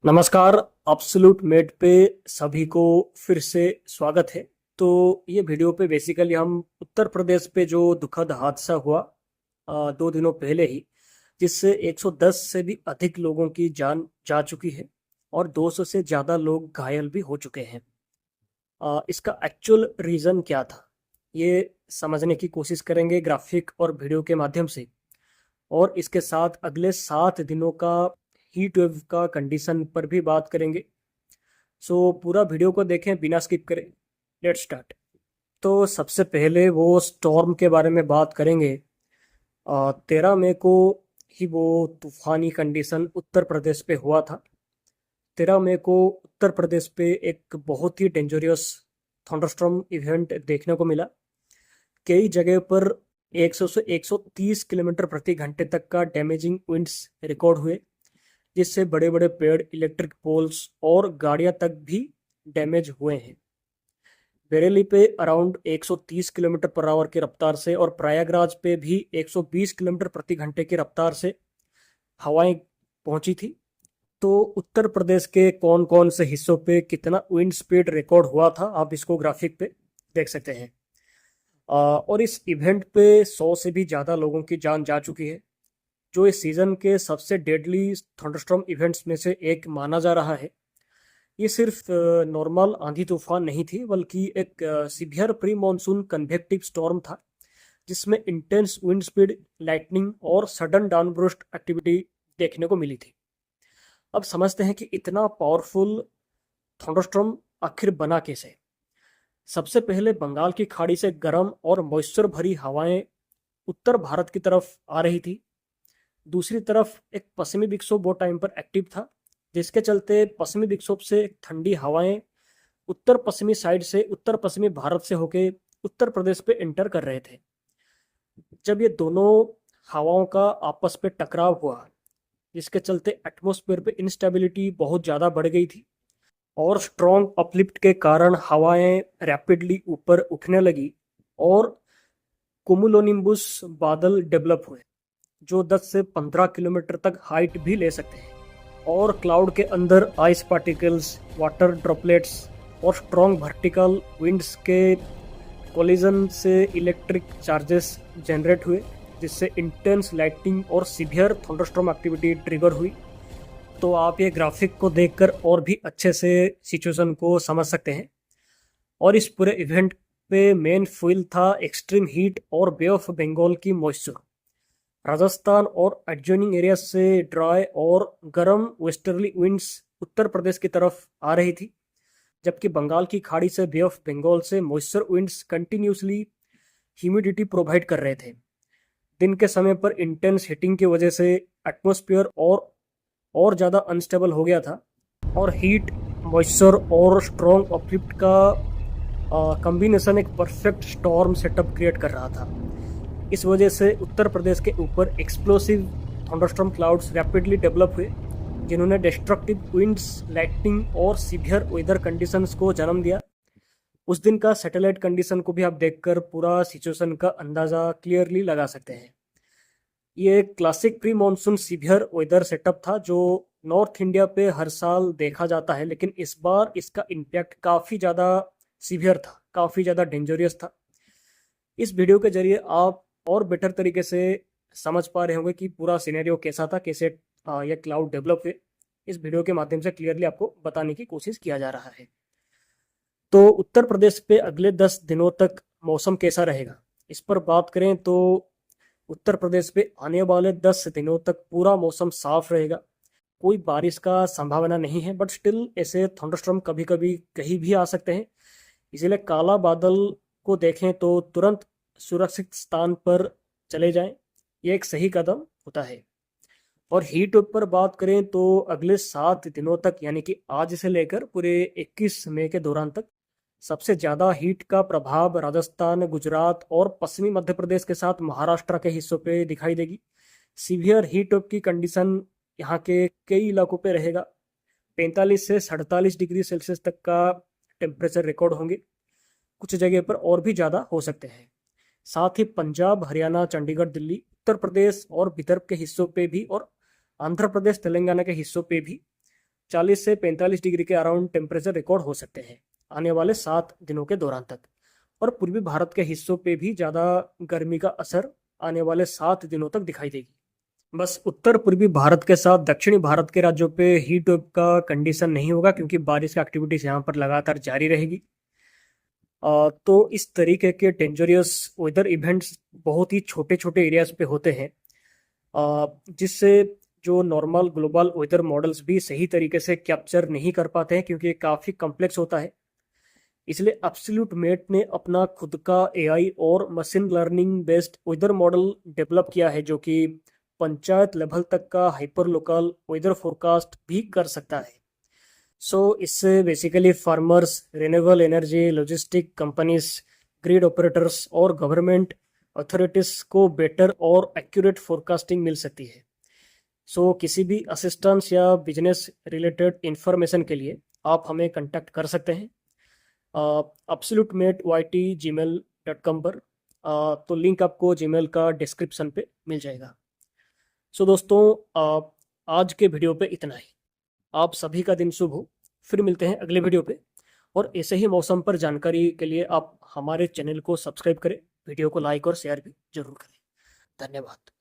नमस्कार। Absolute met पे सभी को फिर से स्वागत है। तो ये वीडियो पे बेसिकली हम उत्तर प्रदेश पे जो दुखद हादसा हुआ 2 दिनों पहले ही, जिससे 110 से भी अधिक लोगों की जान जा चुकी है और 200 से ज़्यादा लोग घायल भी हो चुके हैं। इसका एक्चुअल रीज़न क्या था, ये समझने की कोशिश करेंगे ग्राफिक और वीडियो के माध्यम से। और इसके साथ अगले 7 दिनों का हीट वेव का कंडीशन पर भी बात करेंगे। सो पूरा वीडियो को देखें बिना स्किप करें। Let's start. तो सबसे पहले वो स्टॉर्म के बारे में बात करेंगे। 13 मई को ही वो तूफानी कंडीशन उत्तर प्रदेश पे हुआ था। 13 मई को उत्तर प्रदेश पे एक बहुत ही डेंजरियस थंडरस्टॉर्म इवेंट देखने को मिला। कई जगह पर 100 से 130 किलोमीटर प्रति घंटे तक का डैमेजिंग विंड्स रिकॉर्ड हुए, जिससे बड़े बड़े पेड़, इलेक्ट्रिक पोल्स और गाड़ियां तक भी डैमेज हुए हैं। बरेली पे अराउंड 130 किलोमीटर पर आवर की रफ्तार से और प्रयागराज पे भी 120 किलोमीटर प्रति घंटे की रफ्तार से हवाएं पहुंची थी। तो उत्तर प्रदेश के कौन कौन से हिस्सों पे कितना विंड स्पीड रिकॉर्ड हुआ था, आप इसको ग्राफिक पे देख सकते हैं। और इस इवेंट पे 100 से भी ज़्यादा लोगों की जान जा चुकी है, जो इस सीज़न के सबसे डेडली थंडरस्टॉर्म इवेंट्स में से एक माना जा रहा है। ये सिर्फ नॉर्मल आंधी तूफान नहीं थी, बल्कि एक severe pre monsoon convective storm था, जिसमें इंटेंस विंड स्पीड, लाइटनिंग और सडन डाउनबर्स्ट एक्टिविटी देखने को मिली थी। अब समझते हैं कि इतना पावरफुल थंडरस्टॉर्म आखिर बना कैसे। सबसे पहले बंगाल की खाड़ी से गर्म और मॉइस्चर भरी हवाएं उत्तर भारत की तरफ आ रही थी। दूसरी तरफ एक पश्चिमी विक्षोभ वो टाइम पर एक्टिव था, जिसके चलते पश्चिमी विक्षोभ से ठंडी हवाएं उत्तर पश्चिमी साइड से उत्तर पश्चिमी भारत से होके उत्तर प्रदेश पे एंटर कर रहे थे। जब ये दोनों हवाओं का आपस पे टकराव हुआ, जिसके चलते एटमॉस्फेयर पे इंस्टेबिलिटी बहुत ज़्यादा बढ़ गई थी और स्ट्रॉन्ग अपलिफ्ट के कारण हवाएं रैपिडली ऊपर उठने लगी और कुमुलोनिम्बस बादल डेवलप हुए, जो 10 से 15 किलोमीटर तक हाइट भी ले सकते हैं। और क्लाउड के अंदर आइस पार्टिकल्स, वाटर ड्रॉपलेट्स और स्ट्रॉन्ग वर्टिकल विंड्स के कोलिजन से इलेक्ट्रिक चार्जेस जनरेट हुए, जिससे इंटेंस लाइटनिंग और सीवियर थंडरस्टॉर्म एक्टिविटी ट्रिगर हुई। तो आप ये ग्राफिक को देखकर और भी अच्छे से सिचुएशन को समझ सकते हैं। और इस पूरे इवेंट पे मेन फुल था एक्सट्रीम हीट और बे ऑफ बंगाल की मॉइस्चर। राजस्थान और एडजॉइनिंग एरिया से ड्राई और गर्म वेस्टर्ली विंड्स उत्तर प्रदेश की तरफ आ रही थी, जबकि बंगाल की खाड़ी से बे ऑफ बंगाल से moisture winds continuously humidity provide कर रहे थे। दिन के समय पर इंटेंस हीटिंग की वजह से एटमॉस्फेयर और ज़्यादा अनस्टेबल हो गया था और हीट, मॉइस्चर और स्ट्रॉन्ग अपलिफ्ट का कॉम्बिनेशन एक परफेक्ट स्टॉर्म सेटअप क्रिएट कर रहा था। इस वजह से उत्तर प्रदेश के ऊपर explosive thunderstorm clouds rapidly develop हुए, जिन्होंने डिस्ट्रक्टिव विंड्स, लाइटनिंग और सीवियर वेदर कंडीशंस को जन्म दिया। उस दिन का सैटेलाइट कंडीशन को भी आप देखकर पूरा सिचुएशन का अंदाज़ा क्लियरली लगा सकते हैं। ये classic pre monsoon severe weather setup था, जो नॉर्थ इंडिया पे हर साल देखा जाता है, लेकिन इस बार इसका इम्पैक्ट काफ़ी ज़्यादा सीवियर था, काफ़ी ज़्यादा डेंजरियस था। इस वीडियो के जरिए आप और बेटर तरीके से समझ पा रहे होंगे कि पूरा सिनेरियो कैसा था, कैसे ये क्लाउड डेवलप हुए। इस वीडियो के माध्यम से क्लियरली आपको बताने की कोशिश किया जा रहा है। तो उत्तर प्रदेश पे अगले 10 दिनों तक मौसम कैसा रहेगा, इस पर बात करें तो उत्तर प्रदेश पे आने वाले 10 दिनों तक पूरा मौसम साफ रहेगा। कोई बारिश का संभावना नहीं है, बट स्टिल ऐसे थंडरस्टॉर्म कभी कभी कहीं भी आ सकते हैं। इसीलिए काला बादल को देखें तो तुरंत सुरक्षित स्थान पर चले जाएं, ये एक सही कदम होता है। और हीट वेव पर बात करें तो अगले 7 दिनों तक, यानी कि आज से लेकर पूरे 21 मई के दौरान तक, सबसे ज़्यादा हीट का प्रभाव राजस्थान, गुजरात और पश्चिमी मध्य प्रदेश के साथ महाराष्ट्र के हिस्सों पे दिखाई देगी। सीवियर हीट वेव की कंडीशन यहाँ के कई इलाकों पे रहेगा। 45 से 47 डिग्री सेल्सियस तक का टेम्परेचर रिकॉर्ड होंगे, कुछ जगह पर और भी ज़्यादा हो सकते हैं। साथ ही पंजाब, हरियाणा, चंडीगढ़, दिल्ली, उत्तर प्रदेश और विदर्भ के हिस्सों पे भी और आंध्र प्रदेश, तेलंगाना के हिस्सों पे भी 40 से 45 डिग्री के अराउंड टेम्परेचर रिकॉर्ड हो सकते हैं आने वाले 7 दिनों के दौरान तक। और पूर्वी भारत के हिस्सों पे भी ज़्यादा गर्मी का असर आने वाले 7 दिनों तक दिखाई देगी। बस उत्तर पूर्वी भारत के साथ दक्षिणी भारत के राज्यों पे हीट वेव का कंडीशन नहीं होगा, क्योंकि बारिश का एक्टिविटीज यहाँ पर लगातार जारी रहेगी। तो इस तरीके के डेंजरियस वेदर इवेंट्स बहुत ही छोटे छोटे एरियाज पे होते हैं, जिससे जो नॉर्मल ग्लोबल वेदर मॉडल्स भी सही तरीके से कैप्चर नहीं कर पाते हैं, क्योंकि ये काफ़ी कॉम्प्लेक्स होता है। इसलिए एब्सोल्यूट मेट ने अपना खुद का एआई और machine learning based weather model develop किया है, जो कि पंचायत लेवल तक का हाइपर लोकल वेदर फोरकास्ट भी कर सकता है। इससे basically farmers, renewable energy, logistic companies, grid operators और गवर्नमेंट अथॉरिटीज को बेटर और एक्यूरेट फोरकास्टिंग मिल सकती है। किसी भी असिस्टेंस या बिजनेस रिलेटेड इंफॉर्मेशन के लिए आप हमें कांटेक्ट कर सकते हैं absolutemate@gmail.com पर। तो लिंक आपको जीमेल का डिस्क्रिप्शन पे मिल जाएगा। दोस्तों, आज के वीडियो पे इतना ही। आप सभी का दिन शुभ हो। फिर मिलते हैं अगले वीडियो पे। और ऐसे ही मौसम पर जानकारी के लिए आप हमारे चैनल को सब्सक्राइब करें, वीडियो को लाइक और शेयर भी जरूर करें। धन्यवाद।